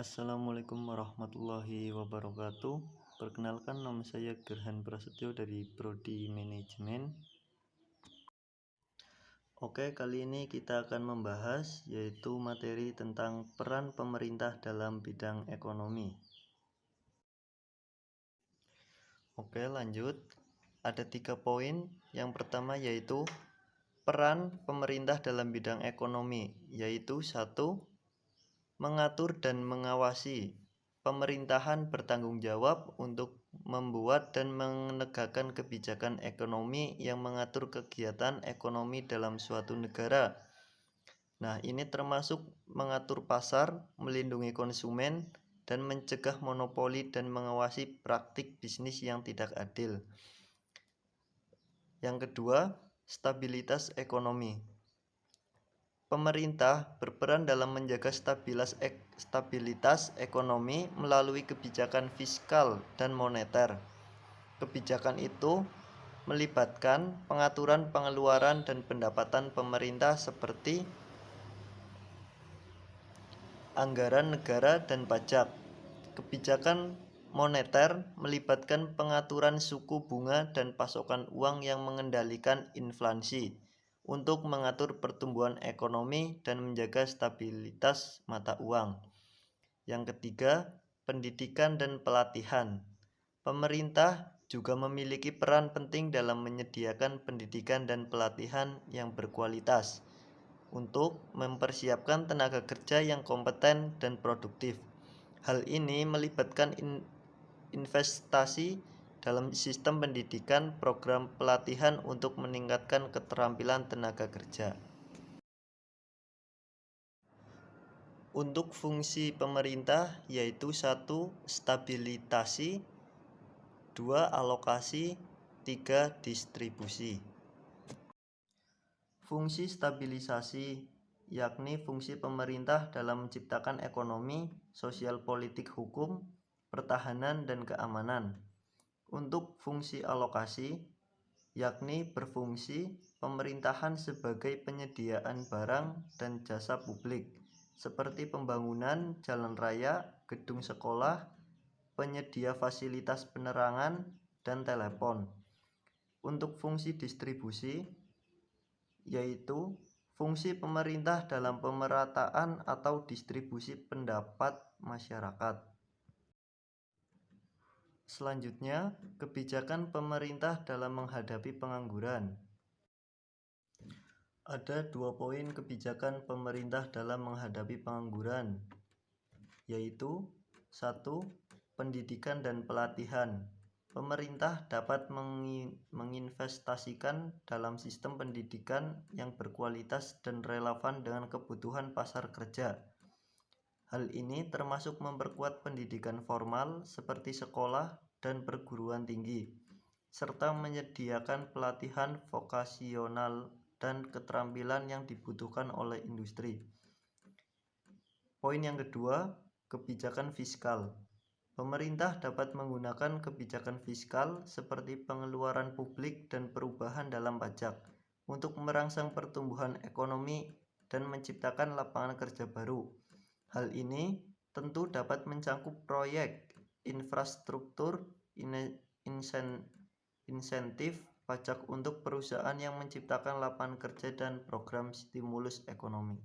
Assalamualaikum warahmatullahi wabarakatuh. Perkenalkan, nama saya Gerhan Prasetyo dari Prodi Manajemen. Oke, kali ini kita akan membahas yaitu materi tentang peran pemerintah dalam bidang ekonomi. Oke, lanjut. Ada 3 poin. Yang pertama yaitu peran pemerintah dalam bidang ekonomi, yaitu 1. Mengatur dan mengawasi. Pemerintahan bertanggung jawab untuk membuat dan menegakkan kebijakan ekonomi yang mengatur kegiatan ekonomi dalam suatu negara. Nah, ini termasuk mengatur pasar, melindungi konsumen, dan mencegah monopoli dan mengawasi praktik bisnis yang tidak adil. Yang kedua, stabilitas ekonomi. Pemerintah berperan dalam menjaga stabilitas ekonomi melalui kebijakan fiskal dan moneter. Kebijakan itu melibatkan pengaturan pengeluaran dan pendapatan pemerintah seperti anggaran negara dan pajak. Kebijakan moneter melibatkan pengaturan suku bunga dan pasokan uang yang mengendalikan inflasi untuk mengatur pertumbuhan ekonomi dan menjaga stabilitas mata uang. Yang ketiga, pendidikan dan pelatihan. Pemerintah juga memiliki peran penting dalam menyediakan pendidikan dan pelatihan yang berkualitas untuk mempersiapkan tenaga kerja yang kompeten dan produktif. Hal ini melibatkan investasi dalam sistem pendidikan, program pelatihan untuk meningkatkan keterampilan tenaga kerja. Untuk fungsi pemerintah yaitu 1. Stabilitasi, 2. Alokasi, 3. Distribusi. Fungsi stabilisasi yakni fungsi pemerintah dalam menciptakan ekonomi, sosial politik hukum, pertahanan dan keamanan. Untuk fungsi alokasi yakni berfungsi pemerintahan sebagai penyediaan barang dan jasa publik seperti pembangunan jalan raya, gedung sekolah, penyedia fasilitas penerangan dan telepon. Untuk fungsi distribusi yaitu fungsi pemerintah dalam pemerataan atau distribusi pendapat masyarakat. Selanjutnya, kebijakan pemerintah dalam menghadapi pengangguran. Ada 2 poin kebijakan pemerintah dalam menghadapi pengangguran, yaitu 1. Pendidikan dan pelatihan. Pemerintah dapat menginvestasikan dalam sistem pendidikan yang berkualitas dan relevan dengan kebutuhan pasar kerja. Hal ini termasuk memperkuat pendidikan formal seperti sekolah dan perguruan tinggi, serta menyediakan pelatihan vokasional dan keterampilan yang dibutuhkan oleh industri. Poin yang kedua, kebijakan fiskal. Pemerintah dapat menggunakan kebijakan fiskal seperti pengeluaran publik dan perubahan dalam pajak untuk merangsang pertumbuhan ekonomi dan menciptakan lapangan kerja baru. Hal ini tentu dapat mencakup proyek infrastruktur, insentif pajak untuk perusahaan yang menciptakan lapangan kerja dan program stimulus ekonomi.